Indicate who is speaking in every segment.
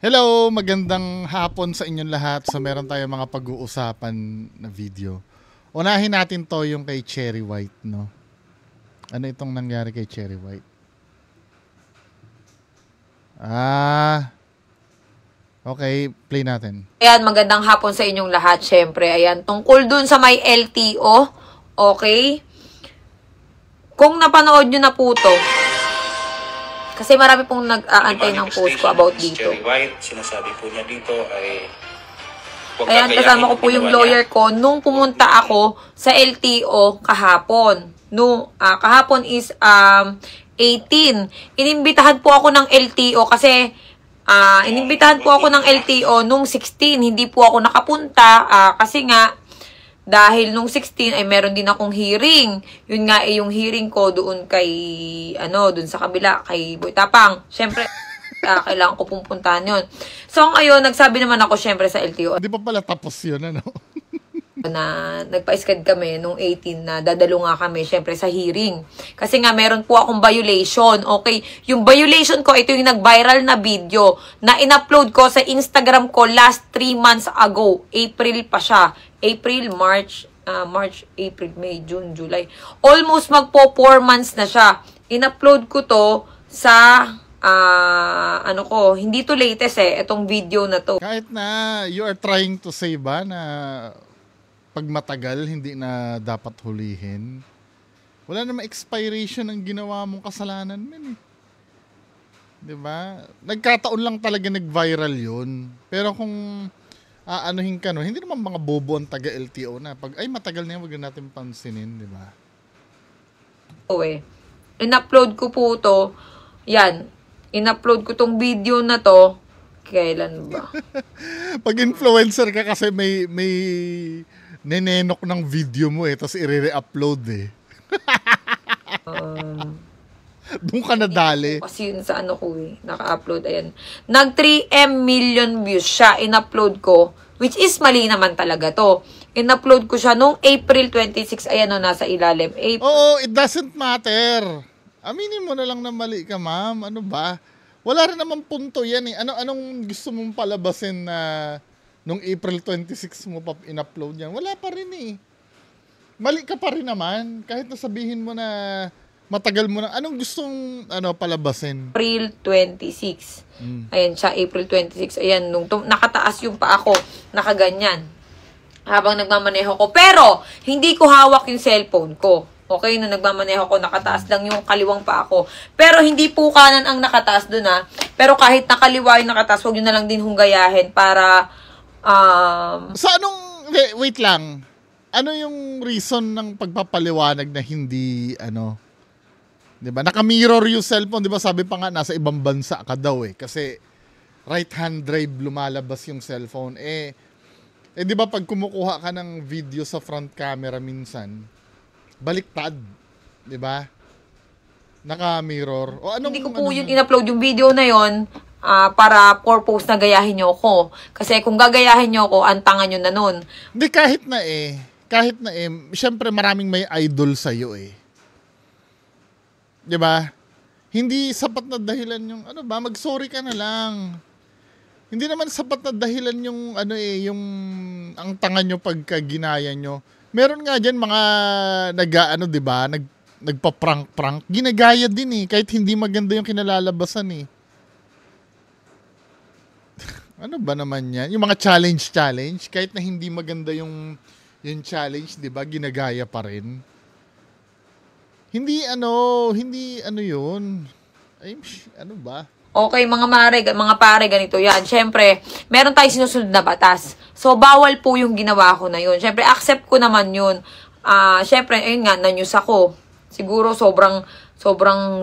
Speaker 1: Hello, magandang hapon sa inyong lahat. So meron tayong mga pag-uusapan na video. Unahin natin to yung kay Cherry White, no? Ano itong nangyari kay Cherry White? Okay, play natin.
Speaker 2: Ayan, magandang hapon sa inyong lahat. Syempre, ayan, tungkol dun sa may LTO, okay? Kung napanood nyo na po to, kasi marami pong nag-aantay ng post ko about dito.
Speaker 3: Cherry White, sinasabi po niya dito ay
Speaker 2: ayan, kasama ko po yung lawyer ko nung pumunta ako sa LTO kahapon. Kahapon is 18. Inimbitahan po ako ng LTO kasi inimbitahan po ako ng LTO nung 16. Hindi po ako nakapunta kasi nga dahil nung 16 ay meron din akong hearing. Yun nga yung hearing ko doon kay doon sa kabila kay Boy Tapang. Syempre kailangan ko pupuntahan yun. So ngayon nagsabi naman ako syempre sa LTO.
Speaker 1: Hindi pa pala tapos yun, ano?
Speaker 2: Na nagpa-schedule kami nung 18 na dadalo nga kami syempre sa hearing. Kasi nga meron po akong violation. Okay, yung violation ko, ito yung nag-viral na video na in-upload ko sa Instagram ko last 3 months ago. April pa siya. April, March, April, May, June, July. Almost magpo 4 months na siya. In-upload ko to sa hindi to latest itong video na to.
Speaker 1: Kahit na you are trying to say ba na pag matagal, hindi na dapat hulihin. Wala namang expiration ang ginawa mong kasalanan, man eh. Diba? Nagkataon lang talaga nag-viral yun. Pero kung aanuhin ka, no, hindi naman mga bobo ang taga-LTO na. Pag, ay, matagal na yan, wag natin pansinin, diba?
Speaker 2: In-upload ko po to. Yan. In-upload ko tong video na to. Kailan ba?
Speaker 1: Pag influencer ka kasi may nenenok ng video mo tapos i-re-upload Doon ka nadali.
Speaker 2: Kasi yun sa naka-upload, ayan. Nag 3M million views siya, in-upload ko, which is mali naman talaga to. In-upload ko siya nung April 26, ayan nasa ilalim.
Speaker 1: Oo, it doesn't matter. Aminin mo na lang na mali ka, ma'am. Ano ba? Wala rin naman punto yan eh. Anong gusto mong palabasin na nung April 26 mo pa in-upload yan? Wala pa rin eh. Mali ka pa rin naman. Kahit nasabihin mo na matagal mo na. Anong gustong palabasin?
Speaker 2: April 26. Ayan siya, April 26. Ayan, nung nakataas yung paa ko, nakaganyan. Habang nagmamaneho ko. Pero, hindi ko hawak yung cellphone ko. Okay, nung nagmamaneho ko, nakataas lang yung kaliwang paa ko. Pero hindi po kanan ang nakataas dun Pero kahit nakaliwa yung nakataas, huwag nyo na lang din hunggayahin para
Speaker 1: sa wait lang. Ano yung reason ng pagpapaliwanag na hindi, 'di ba? Naka-mirror yung cellphone, 'di ba? Sabi pa nga nasa ibang bansa ka daw kasi right-hand drive lumalabas yung cellphone. 'Di ba pag kumukuha ka ng video sa front camera minsan, baliktad, 'di ba? Naka-mirror. O anong
Speaker 2: hindi ko po yun in-upload yung video na yon para purpose na gayahin nyo ako. Kasi kung gagayahin nyo ako, antangan nyo na nun.
Speaker 1: Hindi, kahit na syempre maraming may idol sa'yo 'di ba? Hindi sapat na dahilan yung mag-sorry ka na lang. Hindi naman sapat na dahilan yung yung ang tanga nyo pagka ginaya nyo. Meron nga diyan mga di ba? Nagpa-prank. Ginagaya din kahit hindi maganda yung kinalalabasan Ano ba naman yan? Yung mga challenge, kahit na hindi maganda yung challenge, di ba? Ginagaya pa rin. Hindi yun. Ay, ano ba?
Speaker 2: Okay, mga pare, ganito yan. Siyempre, meron tayong sinusunod na batas. So, bawal po yung ginawa ko na yun. Siyempre, accept ko naman yun. Siyempre, ayun nga, na-news ako. Siguro, sobrang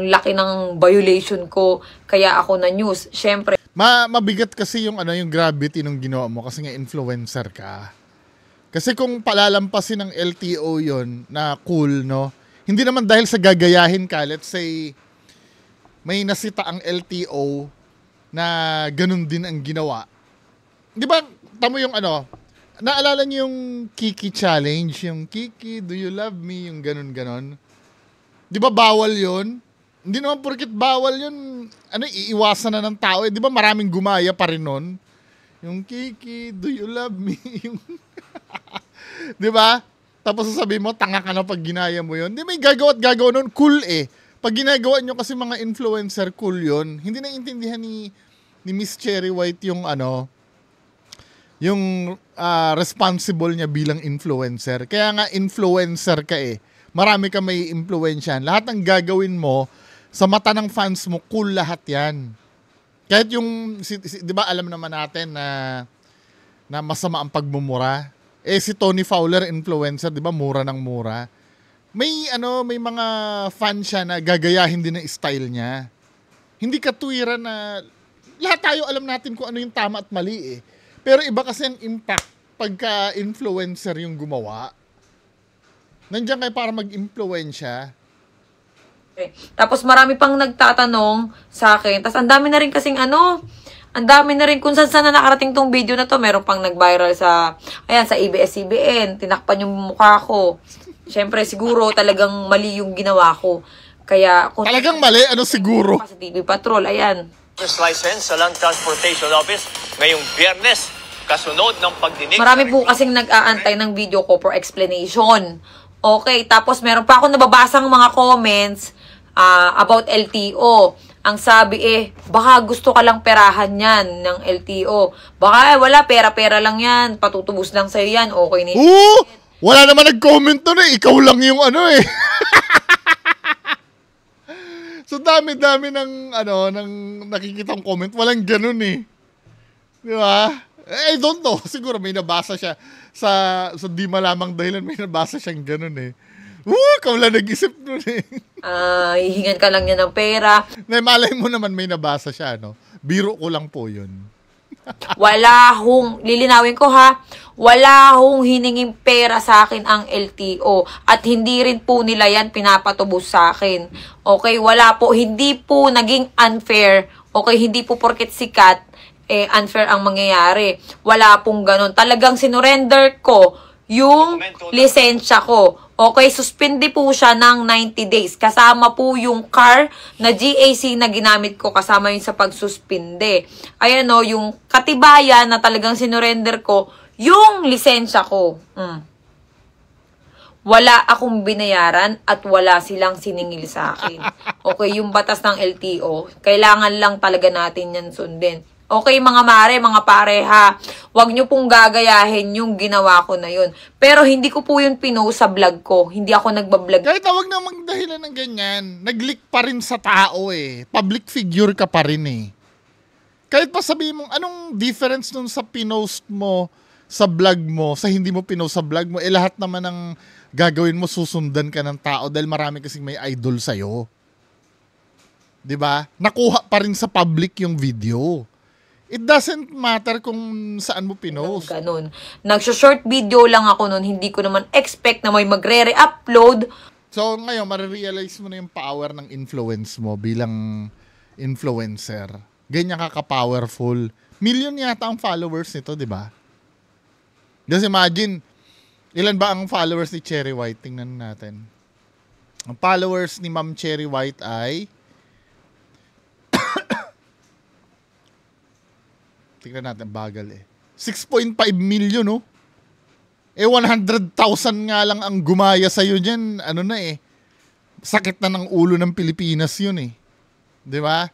Speaker 2: laki ng violation ko. Kaya ako na-news. Siyempre,
Speaker 1: mabigat kasi yung gravity ng ginawa mo kasi nga influencer ka. Kasi kung palalampasin ng LTO yon na cool, no? Hindi naman dahil sa gagayahin ka, let's say may nasita ang LTO na ganun din ang ginawa. 'Di ba? Tamo yung naalala niyo yung Kiki challenge, yung Kiki, do you love me, yung ganun. 'Di ba bawal yon? Hindi naman porket bawal yun, iiwasan na ng tao. Di ba maraming gumaya pa rin nun? Yung Kiki, do you love me? Yung di ba? Tapos sasabihin mo, tanga ka na pag ginaya mo yun. Di may gagawa at gagawa nun, cool eh. Pag ginagawa nyo kasi mga influencer, cool yun. Hindi naiintindihan ni Miss Cherry White yung responsible niya bilang influencer. Kaya nga influencer ka eh. Marami ka may impluwensyahan. Lahat ng gagawin mo, sa mata ng fans mo, cool lahat yan. Kahit yung, di ba alam naman natin na masama ang pagmumura. Si Tony Fowler, influencer, di ba mura ng mura. May mga fan siya na gagayahin din ng style niya. Hindi katwiran na, lahat tayo alam natin kung ano yung tama at mali eh. Pero iba kasi ang impact pagka influencer yung gumawa. Nandiyan kayo para mag-impluwensya.
Speaker 2: Okay. Tapos marami pang nagtatanong sa akin. Tapos ang dami na rin kasing ang dami na rin kung saan na nakarating tong video na to. Meron pang nag-viral sa ABS-CBN. Tinakpan yung mukha ko. Siyempre, siguro talagang mali yung ginawa ko. Kaya,
Speaker 1: talagang mali? Ano siguro?
Speaker 2: Sa TV Patrol, ayan.
Speaker 4: License sa Land Transportation Office ngayong Biyernes, kasunod ng pagdinig.
Speaker 2: Marami po kasing nag-aantay ng video ko for explanation. Okay, tapos meron pa ako nababasang mga comments about LTO. Ang sabi baka gusto ka lang perahan yan ng LTO. Baka wala, pera-pera lang yan. Patutubos lang sa'yo yan. Okay na
Speaker 1: yun. Wala naman nag-comment doon eh. Ikaw lang yung So dami-dami ng nakikitang comment, walang ganoon eh. Di ba? I don't know. Siguro may nabasa siya sa di malamang dahilan, may nabasa siyang ganoon eh. Ikaw lang nag-isip nun eh.
Speaker 2: Hihingan ka lang niya ng pera.
Speaker 1: Malay mo naman may nabasa siya, Biro ko lang po yun.
Speaker 2: Lilinawin ko ha, wala hong hininging pera sa akin ang LTO at hindi rin po nila yan pinapatubos sa akin. Okay, wala po, hindi po naging unfair. Okay, hindi po porket sikat, unfair ang mangyayari. Wala pong ganun. Talagang sinurrender ko yung lisensya ko. Okay, suspende po siya ng 90 days. Kasama po yung car na GAC na ginamit ko, kasama yun sa pagsuspinde. Ayan yung katibayan na talagang sinurrender ko yung lisensya ko. Wala akong binayaran at wala silang siningil sa akin. Okay, yung batas ng LTO, kailangan lang talaga natin yan sundin. Okay, mga mare, mga pareha, wag nyo pong gagayahin yung ginawa ko na yun. Pero hindi ko po yun pinost sa vlog ko. Hindi ako nagbablog.
Speaker 1: Kahit wag na magdahilan ng ganyan. Nag-leak pa rin sa tao eh. Public figure ka pa rin eh. Kahit pa sabihin mo, anong difference nun sa pinost mo sa vlog mo, sa hindi mo pinost sa vlog mo, lahat naman ng gagawin mo, susundan ka ng tao dahil marami kasing may idol sa'yo. Diba? Nakuha pa rin sa public yung video. It doesn't matter kung saan mo pinost.
Speaker 2: Ganun. Nag-short video lang ako nun. Hindi ko naman expect na may magre-re-upload.
Speaker 1: So, ngayon, marirealize mo na yung power ng influence mo bilang influencer. Ganyan ka ka-powerful. Million yata ang followers nito, di ba? Just imagine, ilan ba ang followers ni Cherry White? Tingnan natin. Ang followers ni Ma'am Cherry White ay tingnan natin, bagal eh. 6.5 million, 100,000 nga lang ang gumaya sa'yo dyan. Sakit na ng ulo ng Pilipinas yun eh. Di ba?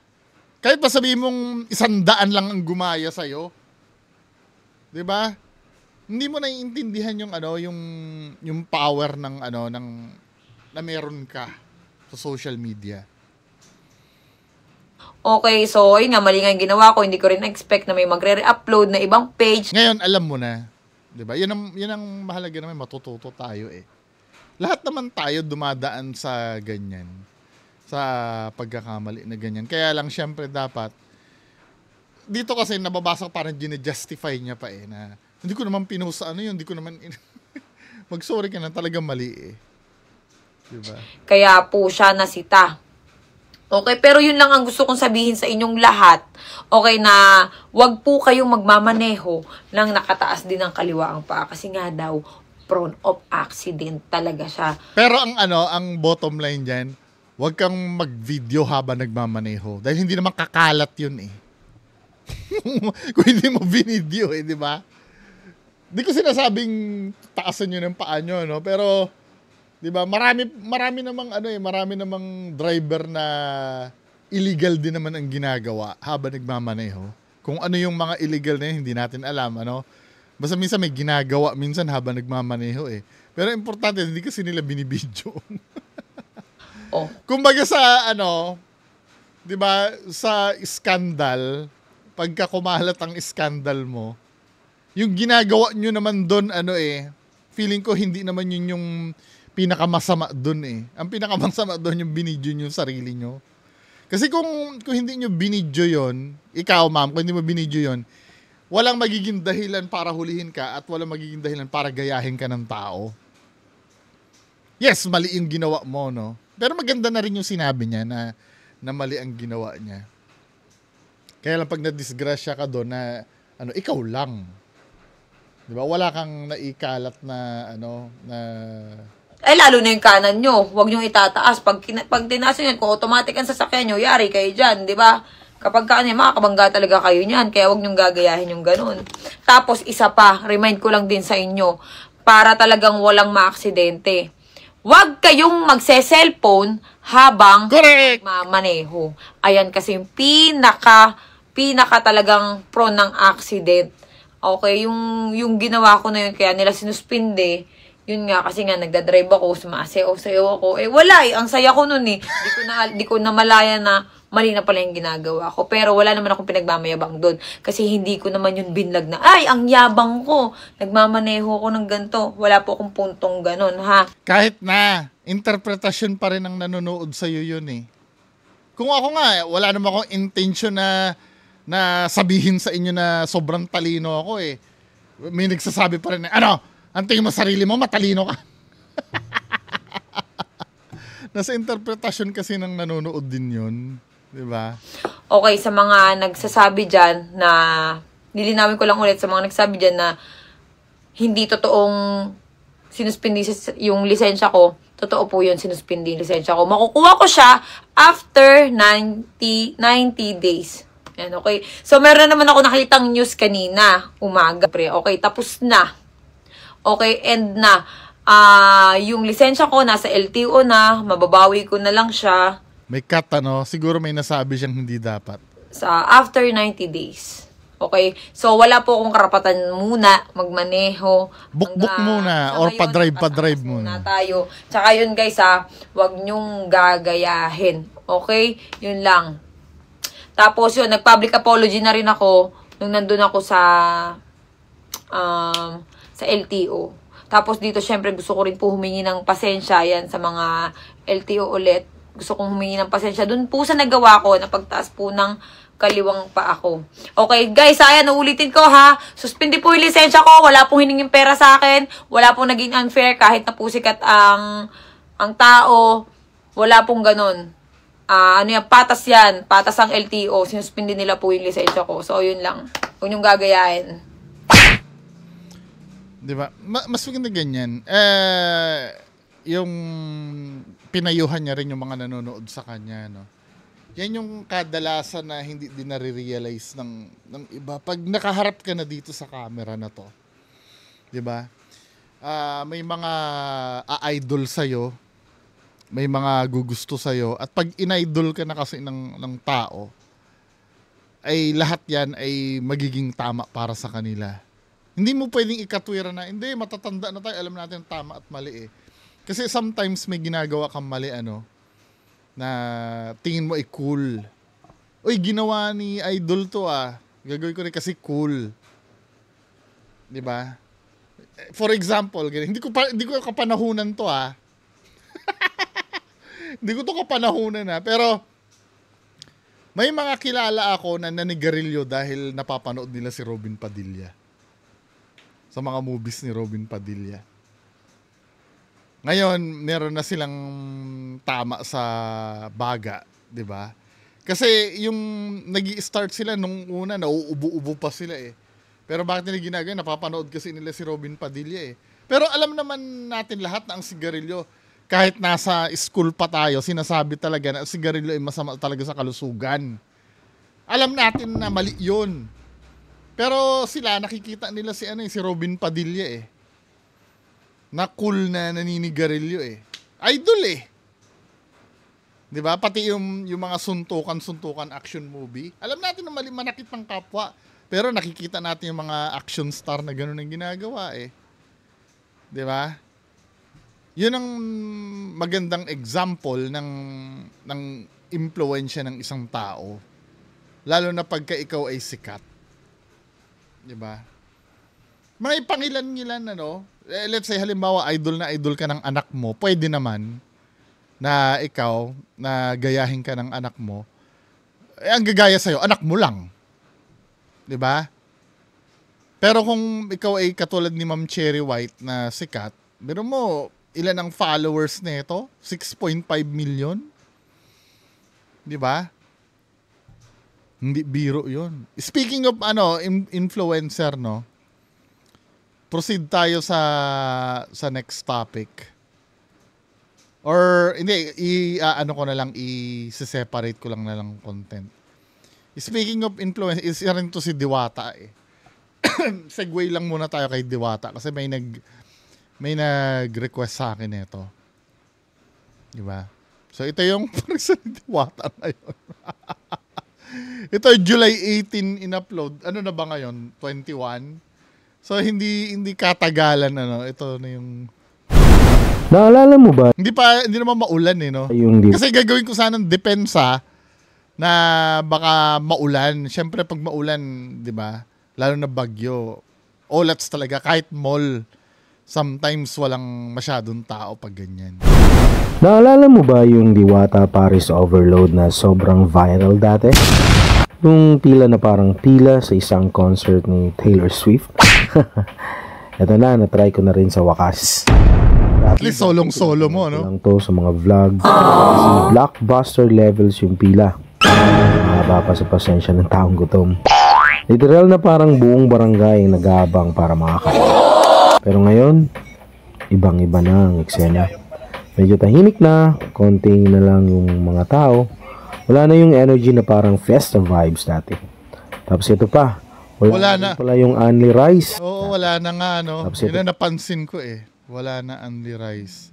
Speaker 1: Kahit pa sabihin mong 100 lang ang gumaya sa'yo. Di ba? Hindi mo naiintindihan yung power ng na meron ka sa social media.
Speaker 2: Okay, so ayun nga, mali nga yung ginawa ko. Hindi ko rin expect na may magre-re-upload na ibang page.
Speaker 1: Ngayon, alam mo na. Diba? Yun ang mahalaga naman, matututo tayo eh. Lahat naman tayo dumadaan sa ganyan. Sa pagkakamali na ganyan. Kaya lang, syempre, dapat dito kasi nababasa ko parang gine-justify niya pa eh. Na, hindi ko naman pinost sa hindi ko naman mag-sorry ka na, talagang mali eh. Diba?
Speaker 2: Kaya po siya nasita. Okay, pero yun lang ang gusto kong sabihin sa inyong lahat. Okay, na wag po kayong magmamaneho ng nakataas din ng kaliwa ang paa. Kasi nga daw, prone of accident talaga siya.
Speaker 1: Pero ang bottom line dyan, Huwag kang mag-video habang nagmamaneho. Dahil hindi naman kakalat yun eh. Kung hindi mo binidyo eh, di ba? Di ko sinasabing taasan nyo ng paa nyo, no? Pero, di ba, marami namang driver na illegal din naman ang ginagawa habang nagmamaneho. Kung ano yung mga illegal na yun, hindi natin alam, ano? Basta minsan may ginagawa minsan habang nagmamaneho eh. Pero importante, hindi kasi nila binibidyo. Kumbaga sa, 'di ba, sa skandal, pagka kumalat ang skandal mo, yung ginagawa nyo naman doon, feeling ko hindi naman yun yung pinakamasama doon eh. Ang pinakamasama doon yung binidyo nyo sarili nyo. Kasi kung hindi nyo binidyo yon, ikaw ma'am, kung hindi mo binidyo yon, walang magiging dahilan para hulihin ka at walang magiging dahilan para gayahin ka ng tao. Yes, mali yung ginawa mo, no? Pero maganda na rin yung sinabi niya na mali ang ginawa niya. Kaya lang pag na-disgrasya ka doon na ikaw lang. 'Di ba? Wala kang naikalat na
Speaker 2: lalo na yung kanan nyo. Huwag nyo itataas. Pag tinaas nyo yan, kung automatic ang sasakyan nyo, yari kayo dyan, di ba? Kapag makakabangga talaga kayo niyan. Kaya huwag nyo gagayahin yung ganun. Tapos, isa pa, remind ko lang din sa inyo, para talagang walang maaksidente. Huwag kayong magse-cellphone habang mamaneho. Ayan kasi yung pinaka talagang prone ng accident. Okay, yung ginawa ko na yun, kaya nila sinuspinde. Yun nga, kasi nga, nagdadrive ako, sumasayaw ako. Wala eh, ang saya ko nun eh. Di ko na malaya na mali na pala yung ginagawa ko. Pero wala naman akong pinagmamayabang doon. Kasi hindi ko naman yun binlag na, ay, ang yabang ko. Nagmamaneho ko ng ganito. Wala po akong puntong ganun, ha?
Speaker 1: Kahit na, interpretasyon pa rin ang nanonood sa'yo yun eh. Kung ako nga, wala naman akong intention na sabihin sa inyo na sobrang talino ako eh. May nagsasabi pa rin na, ang tingin mo sarili mo, matalino ka. Nasa interpretasyon kasi ng nanonood din yun. Diba?
Speaker 2: Okay, sa mga nagsasabi dyan na, nilinawin ko lang ulit sa mga nagsasabi dyan na hindi totoong sinuspindi yung lisensya ko. Totoo po yun, sinuspindi yung lisensya ko. Makukuha ko siya after 90 days. Yan, okay. So, meron naman ako nakitang news kanina, umaga. Okay, tapos na. Okay, end na. Yung lisensya ko, nasa LTO na, mababawi ko na lang siya.
Speaker 1: May cut, siguro may nasabi siyang hindi dapat.
Speaker 2: Sa after 90 days. Okay? So, wala po akong karapatan muna magmaneho.
Speaker 1: Book muna or pa-drive muna.
Speaker 2: Tayo. Tsaka yun guys wag nyong gagayahin. Okay? Yun lang. Tapos yun, nag-public apology na rin ako nung nandun ako sa LTO. Tapos dito, syempre, gusto ko rin po humingi ng pasensya yan sa mga LTO ulit. Gusto kong humingi ng pasensya. Doon po sa nagawa ko, na pagtaas po ng kaliwang pa ako. Okay, guys, ayan, uulitin ko ha. Suspindi po yung lisensya ko. Wala pong hiningin pera sa akin. Wala pong naging unfair kahit na po sikat ang tao. Wala pong ganun. Patas yan. Patas ang LTO. Sinuspindi nila po yung lisensya ko. So, yun lang. Huwag niyong gagayain.
Speaker 1: Diba? Mas maganda ganyan. Yung pinayuhan niya rin yung mga nanonood sa kanya, no? Yan yung kadalasan na hindi din nare-realize ng iba. Pag nakaharap ka na dito sa camera na to, diba? May mga a-idol sa'yo, may mga gugusto sa'yo, at pag in-idol ka na kasi ng tao, ay lahat yan ay magiging tama para sa kanila. Hindi mo pwedeng ikatwira na, hindi, matatanda na tayo, alam natin tama at mali eh. Kasi sometimes may ginagawa kang mali, na tingin mo ay cool. Uy, ginawa ni idol to Gagawin ko rin kasi cool. 'Di ba? For example, hindi ko kapanahunan to Hindi ko to kapanahunan pero may mga kilala ako na nanigarilyo dahil napapanood nila si Robin Padilla. Sa mga movies ni Robin Padilla. Ngayon, meron na silang tama sa baga, 'di ba? Kasi yung nag-i-start sila nung una, nauubo-ubo pa sila eh. Pero bakit nila ginagawa? Napapanood kasi nila si Robin Padilla eh. Pero alam naman natin lahat na ang sigarilyo, kahit nasa school pa tayo, sinasabi talaga na sigarilyo ay masama talaga sa kalusugan. Alam natin na mali yun. Pero sila, nakikita nila si Robin Padilla eh. Na cool na naninigarilyo eh. Idol eh. 'Di ba? Pati yung mga suntukan action movie. Alam natin na mali, manakit ng kapwa. Pero nakikita natin yung mga action star na gano'n ang ginagawa eh. 'Di ba? Yun ang magandang example ng impluwensya ng isang tao. Lalo na pagka ikaw ay sikat. 'Di ba? May pangilan-ngilan let's say halimbawa idol ka ng anak mo, pwede naman na ikaw na gayahin ka ng anak mo. Ang gagaya sa'yo, anak mo lang. 'Di ba? Pero kung ikaw ay katulad ni Ma'am Cherry White na sikat, biro mo ilan ang followers nito? 6.5 million? 'Di ba? Hindi biro 'yun. Speaking of influencer, proceed tayo sa next topic. Or hindi, ko na lang, i-separate ko lang na lang content. Speaking of influencer, isa rin to si Diwata eh. Segue lang muna tayo kay Diwata kasi may nag-request sa akin nito. Diba? So ito yung person ni Diwata ngayon. Ito July 18 in-upload. Ano na ba ngayon? 21? So hindi katagalan ito na yung
Speaker 5: naalala mo ba?
Speaker 1: Hindi naman maulan Kasi gagawin ko sanang depensa na baka maulan. Syempre pag maulan, 'di ba? Lalo na bagyo. Olats talaga kahit mall. Sometimes walang masyadong tao pag ganyan.
Speaker 5: Naalala mo ba yung Diwata Paris Overload na sobrang viral dati? Yung pila na parang pila sa isang concert ni Taylor Swift. Ito na-try ko na rin sa wakas.
Speaker 1: At least solong-solo mo,
Speaker 5: lang to sa mga vlogs. Kasi blockbuster levels yung pila. Mahaba pa sa pasensya ng taong gutom. Literal na parang buong barangay ang nag-aabang para makakain. Pero ngayon, ibang-iba na ang eksena. Medyo tahimik na, konting na lang yung mga tao. Wala na yung energy na parang festa vibes dati. Tapos ito pa, wala na pala yung only rice.
Speaker 1: Oo, wala na nga Yun na napansin ko eh. Wala na only rice.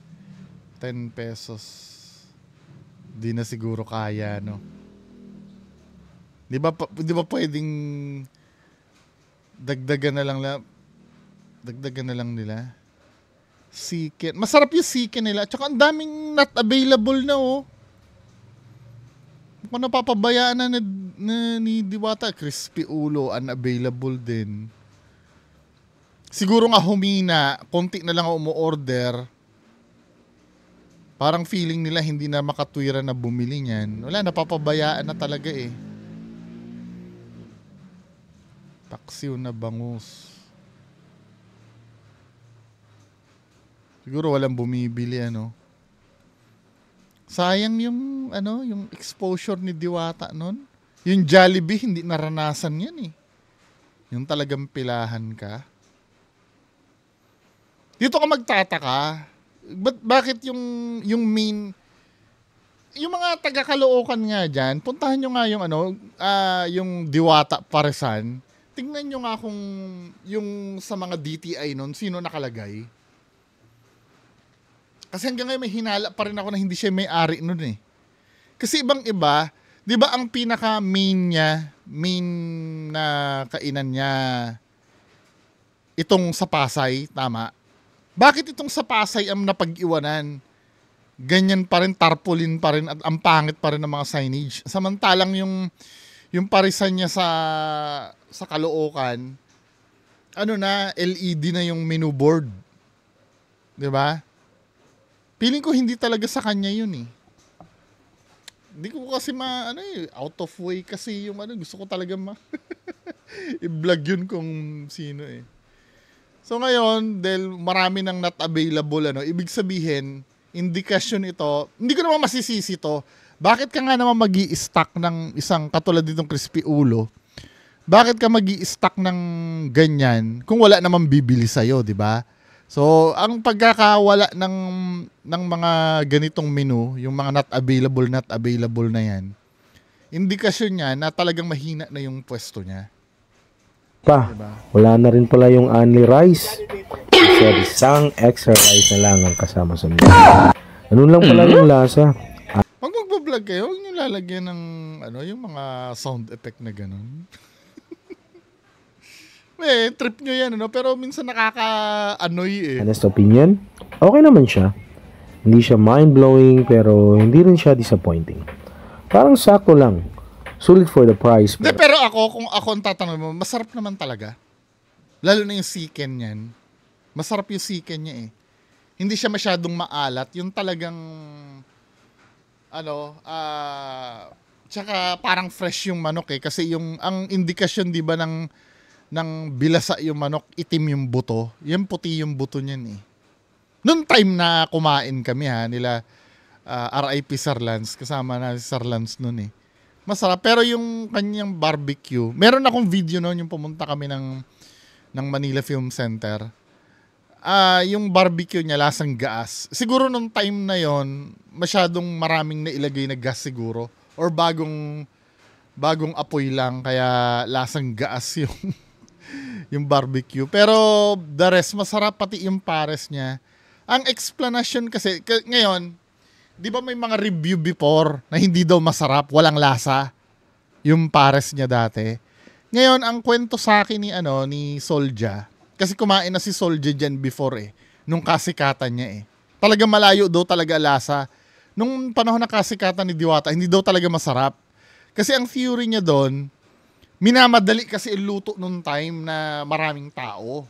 Speaker 1: 10 pesos. Di na siguro kaya, Di ba pwedeng dagdagan na lang nila? Chicken. Masarap yung chicken nila. Tsaka ang daming not available na, Kung napapabayaan na ni Diwata, crispy ulo, unavailable din. Siguro nga humina, konti na lang umu-order. Parang feeling nila hindi na makatwira na bumili niyan. Wala, napapabayaan na talaga eh. Paksiw na bangus. Siguro walang bumibili, Sayang yung exposure ni Diwata nun. Yung Jollibee, hindi naranasan yan eh. Yung talagang pilahan ka. Dito ka magtataka. Bakit yung main, yung mga taga-Caloocan nga dyan, puntahan nyo nga yung Diwata Parisan. Tingnan nyo nga kung yung sa mga DTI nun, sino nakalagay. Kasi hanggang ngayon may hinala pa rin ako na hindi siya may-ari nun eh. Kasi ibang-iba, di ba ang pinaka-main na kainan niya, itong sa Pasay, tama? Bakit itong sa Pasay ang napag-iwanan? Ganyan pa rin, tarpaulin pa rin, at ang pangit pa rin ng mga signage. Samantalang yung parisan niya sa Caloocan, LED na yung menu board. Di ba? Feeling ko hindi talaga sa kanya yun eh. Hindi ko kasi out of way kasi yung gusto ko talaga i-vlog yun kung sino eh. So ngayon, dahil marami nang not available, ibig sabihin, indikasyon ito, hindi ko naman masisisi to. Bakit ka nga naman magi-stock ng isang katulad ditong crispy ulo? Bakit ka magi-stock ng ganyan kung wala namang bibili sa'yo, di ba? So, ang pagkakawala ng mga ganitong menu, yung mga not available na yan, indikasyon niya na talagang mahina na yung pwesto niya.
Speaker 5: Diba? Wala na rin pala yung only rice. Instead, isang extra rice na lang ang kasama sa menu. Ganun lang pala yung lasa.
Speaker 1: Pag magbablog kayo, huwag nyo lalagyan ng yung mga sound effect na ganun. Trip nyo yan, pero minsan nakaka-annoy
Speaker 5: Honest opinion, okay naman siya. Hindi siya mind-blowing, pero hindi rin siya disappointing. Parang sakto lang. Sulit for the price.
Speaker 1: Pero, pero kung ako ang tatanong mo, masarap naman talaga. Lalo na yung chicken niyan. Masarap yung chicken niya Hindi siya masyadong maalat. Yung talagang, tsaka parang fresh yung manok Kasi ang indikasyon, di ba, ng bilasa yung manok, itim yung buto. Yung puti yung buto niyan Noong time na kumain kami nila RIP Sir Lance, kasama na si Sir Lance noon Masarap. Pero yung kanyang barbecue, meron akong video noon yung pumunta kami ng Manila Film Center. Yung barbecue niya, lasang gas. Siguro nung time na yon masyadong maraming nailagay na gas siguro. Or bagong apoy lang, kaya lasang gas yung barbecue. Pero the rest, masarap pati yung pares niya. Ang explanation kasi, ngayon, di ba may mga review before na hindi daw masarap, walang lasa yung pares niya dati. Ngayon, ang kwento sa akin ni Solja, kasi kumain na si Solja dyan before nung kasikatan niya Talaga malayo daw talaga lasa. Nung panahon na kasikatan ni Diwata, hindi daw talaga masarap. Kasi ang theory niya doon, minamadali kasi iluto nung time na maraming tao.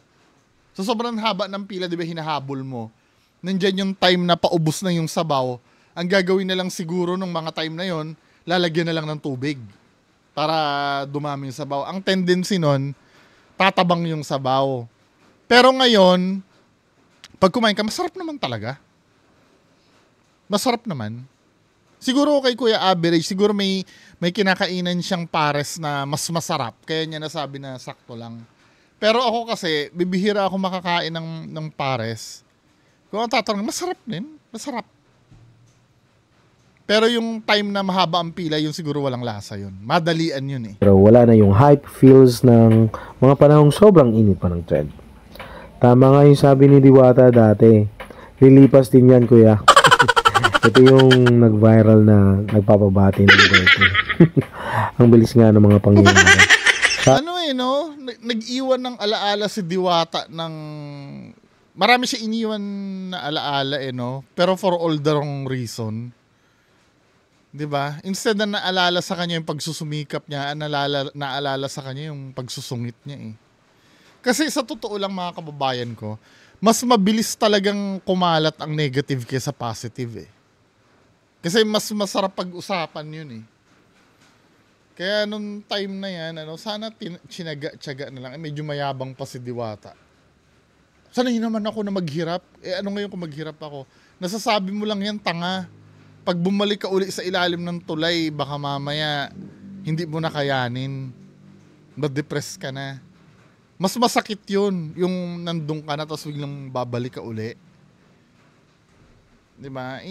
Speaker 1: So sobrang haba ng pila, di ba, hinahabol mo. Nandyan yung time na paubos na yung sabaw. Ang gagawin na lang siguro nung mga time na yon, lalagyan na lang ng tubig para dumami yung sabaw. Ang tendency nun, tatabang yung sabaw. Pero ngayon, pag kumain ka, masarap naman talaga. Masarap naman. Siguro kay Kuya Average, siguro may kinakainan siyang pares na mas masarap. Kaya niya nasabi na sakto lang. Pero ako kasi, bibihira ako makakain ng pares. Kung ang tatanong, masarap din. Masarap. Pero yung time na mahaba ang pila, yun siguro walang lasa yun. Madalian yun
Speaker 5: Pero wala na yung hype feels ng mga panahong sobrang init pa ng trend. Tama nga yung sabi ni Diwata dati. Lilipas din yan, kuya. Ito yung nag-viral na nagpapabati ng Duterte. Ang bilis nga ng mga pangyayari.
Speaker 1: Nag-iwan ng alaala si Diwata ng... Marami siya iniwan na alaala Pero for all the wrong reason. 'Di ba? Instead na naalala sa kanya yung pagsusumikap niya, naalala sa kanya yung pagsusungit niya Kasi sa totoo lang mga kababayan ko, mas mabilis talagang kumalat ang negative kaysa positive Kasi mas masarap pag-usapan yun Kaya nung time na yan, sana tinaga-tiyaga na lang. Medyo mayabang pa si Diwata. Sanay naman ako na maghirap. Ano ngayon kung maghirap ako? Nasasabi mo lang yan, tanga. Pag bumalik ka uli sa ilalim ng tulay, baka mamaya hindi mo na kayanin. Ma-depress ka na. Mas masakit yun, yung nandun ka na tapos biglang babalik ka uli. Diba?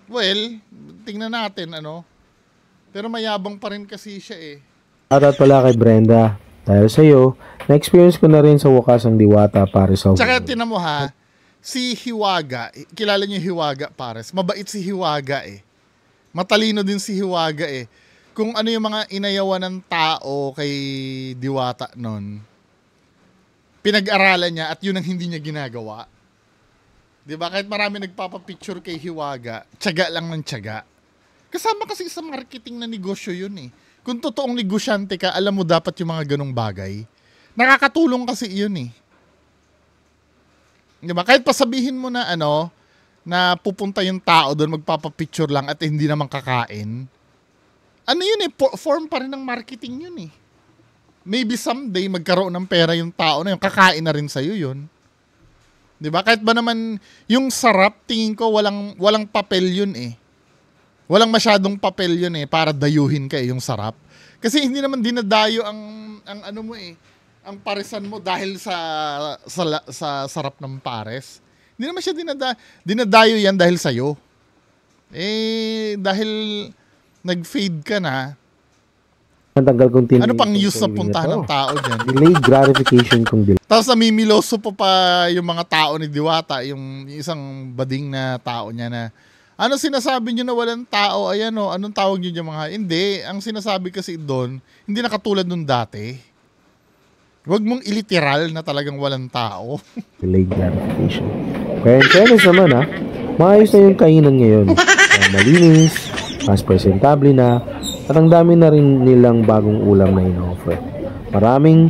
Speaker 1: Well, tingnan natin, Pero mayabang pa rin kasi siya
Speaker 5: At pala kay Brenda, dahil sa'yo, na-experience ko na rin sa wakas ang Diwata Pares of...
Speaker 1: Tsaka tinan mo si Hiwaga, kilala niyo Hiwaga Pares, mabait si Hiwaga Matalino din si Hiwaga Kung ano yung mga inayawan ng tao kay Diwata nun, pinag-aralan niya at yun ang hindi niya ginagawa. Diba? Kahit marami nagpapapicture kay Hiwaga, tiyaga lang ng tiyaga. Kasama kasi sa marketing na negosyo yun Kung totoong negosyante ka, alam mo dapat yung mga ganong bagay. Nakakatulong kasi yun Diba? Kahit pasabihin mo na na pupunta yung tao doon, magpapapicture lang at hindi naman kakain. Form pa rin ng marketing yun Maybe someday magkaroon ng pera yung tao na yun, kakain na rin sa'yo yun. Diba? Kahit ba naman yung sarap, tingin ko walang papel yun Walang masyadong papel yun para dayuhin ka yung sarap. Kasi hindi naman dinadayo ang ang parisan mo dahil sa sarap ng pares. Hindi naman siya dinadayo yan dahil sa'yo. Dahil nag-fade ka na,
Speaker 5: Natanggal kong
Speaker 1: ano pang use na puntahan ng tao dyan?
Speaker 5: Delayed gratification kong delay.
Speaker 1: Tapos namimiloso pa yung mga tao ni Diwata, yung isang bading na tao niya na, ano sinasabi nyo na walang tao? Ayan o, anong tawag nyo dyan mga? Hindi, ang sinasabi kasi doon, hindi na katulad nung dati. Huwag mong iliteral na talagang walang tao.
Speaker 5: Delayed gratification. Kaya in fairness naman maayos na yung kainan ngayon. Malinis, mas presentable na, at ang dami na rin nilang bagong ulam na in-offer. Maraming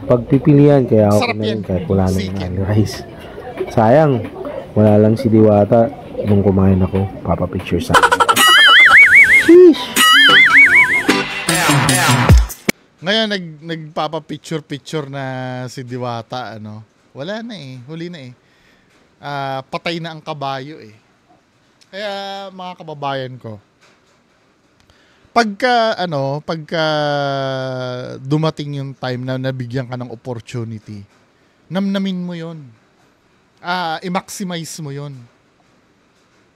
Speaker 5: pagpipilian kaya ako na rin kahit wala nang rice. Sayang, wala lang si Diwata nung kumain ako, papapicture sa akin. Sheesh!
Speaker 1: Ngayon, nagpapapicture-picture na si Diwata, ano? Wala na huli na patay na ang kabayo Kaya, mga kababayan ko, pagka dumating yung time na nabigyan ka ng opportunity, namnamin mo yon, i-maximize mo yon.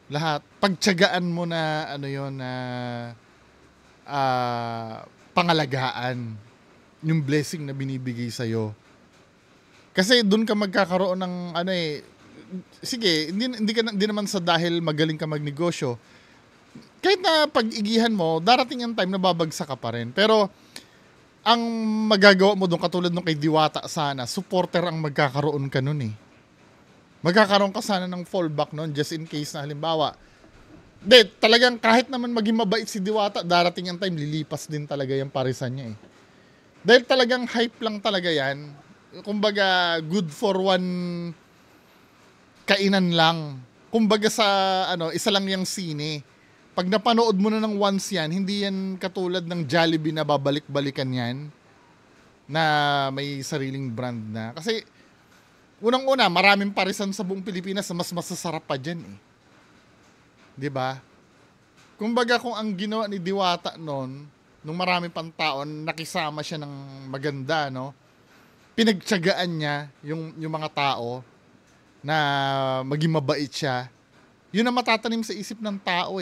Speaker 1: Lahat. Pagtiyagaan mo na pangalagaan yung blessing na binibigay sa'yo. Kasi doon ka magkakaroon ng sige, hindi naman sa dahil magaling ka magnegosyo. Kahit na pag-igihan mo, darating ang time na babagsak ka pa rin. Pero ang magagawa mo doon, katulad nung kay Diwata sana, supporter ang magkakaroon ka nun Magkakaroon ka sana ng fallback nun just in case na halimbawa. Talagang kahit naman maging mabait si Diwata, darating ang time, lilipas din talaga yung parisan niya Dahil talagang hype lang talaga yan. Kumbaga, good for one kainan lang. Kumbaga sa, isa lang yung sine. Pag napanood mo na ng once yan, hindi yan katulad ng Jollibee na babalik-balikan yan na may sariling brand na. Kasi, unang-una, maraming parisan sa buong Pilipinas na mas masasarap pa dyan Diba? Kumbaga kung ang ginawa ni Diwata noon, nung marami pang taon, nakisama siya ng maganda, pinagtiyagaan niya yung mga tao na maging mabait siya. Yun ang matatanim sa isip ng tao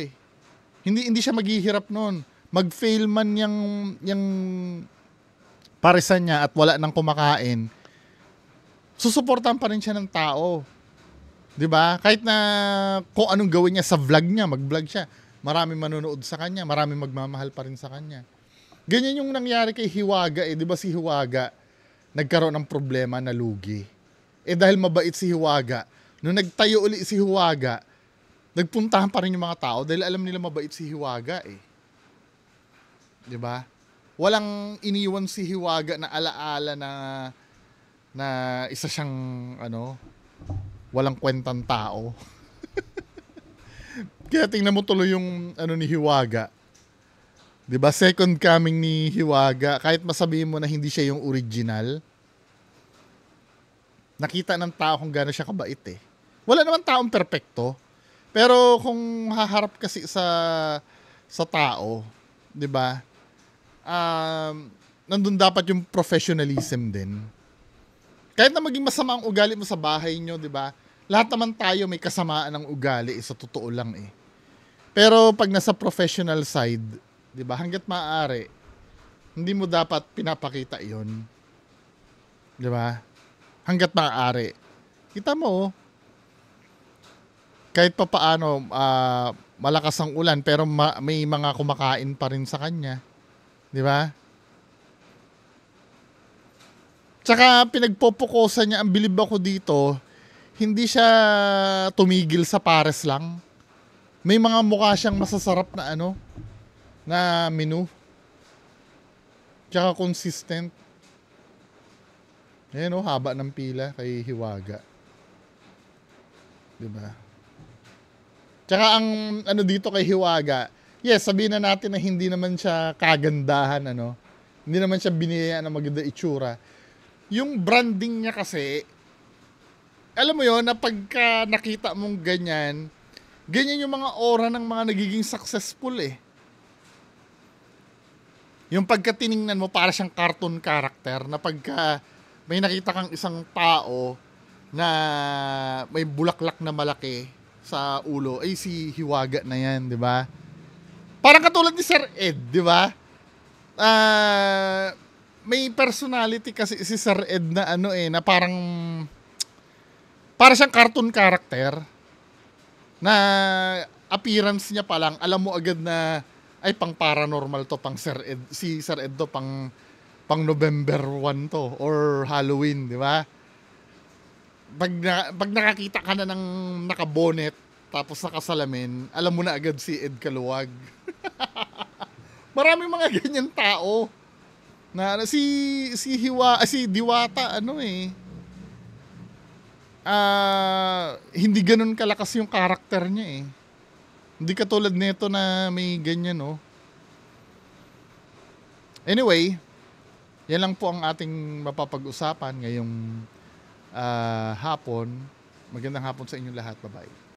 Speaker 1: Hindi siya maghihirap noon. Mag-fail man yung parisan niya at wala nang kumakain, susuportahan pa rin siya ng tao. 'Di ba? Kahit na kung anong gawin niya sa vlog niya, mag-vlog siya, maraming manonood sa kanya, maraming magmamahal pa rin sa kanya. Ganyan yung nangyari kay Hiwaga 'di ba si Hiwaga nagkaroon ng problema na lugi. Dahil mabait si Hiwaga, nung nagtayo uli si Hiwaga, nagpuntahan pa rin yung mga tao dahil alam nila mabait si Hiwaga 'Di ba? Walang iniwan si Hiwaga na alaala na isa siyang walang kwentang tao. Kaya tingnan mo tuloy yung ni Hiwaga. 'Di ba? Second coming ni Hiwaga, kahit masabihin mo na hindi siya yung original. Nakita ng tao kung gaano siya kabait Wala naman taong perpekto. Pero kung haharap kasi sa tao, 'di ba? Nandun dapat yung professionalism din. Kahit na maging masama ang ugali mo sa bahay nyo, 'di ba? Lahat naman tayo may kasamaan ng ugali sa totoo lang Pero pag nasa professional side, 'di ba? Hangga't maaari, hindi mo dapat pinapakita 'yon. 'Di ba? Hangga't maaari. Kita mo, kahit pa paano, malakas ang ulan pero may mga kumakain pa rin sa kanya. 'Di ba? Tsaka pinagpopokosan niya, ang bilib ako dito, hindi siya tumigil sa pares lang. May mga mukha siyang masasarap na na menu. Tsaka consistent. Ayan haba ng pila kay Hiwaga. 'Di ba? Tsaka ang dito kay Hiwaga, yes, sabihin na natin na hindi naman siya kagandahan, Hindi naman siya biniyayaan ng maganda itsura. Yung branding niya kasi, alam mo yon na pagka nakita mong ganyan yung mga aura ng mga nagiging successful Yung pagka tiningnan mo, para siyang cartoon character na pagka may nakita kang isang tao na may bulaklak na malaki sa ulo, ay si Hiwaga na yan, di ba? Parang katulad ni Sir Ed, di ba? May personality kasi si Sir Ed na na parang para siyang cartoon character na appearance niya pa lang, alam mo agad na ay pang paranormal to, pang Sir Ed. Si Sir Ed to pang November 1 to or Halloween, di ba? Pag nakakita ka na ng nakabonet tapos nakasalamin, alam mo na agad si Ed Kaluwag. Marami mga ganyan tao na si Diwata hindi ganun kalakas yung karakter niya eh. Hindi katulad nito na may ganyan Anyway, yan lang po ang ating mapapag-usapan ngayong hapon. Magandang hapon sa inyong lahat. Bye-bye.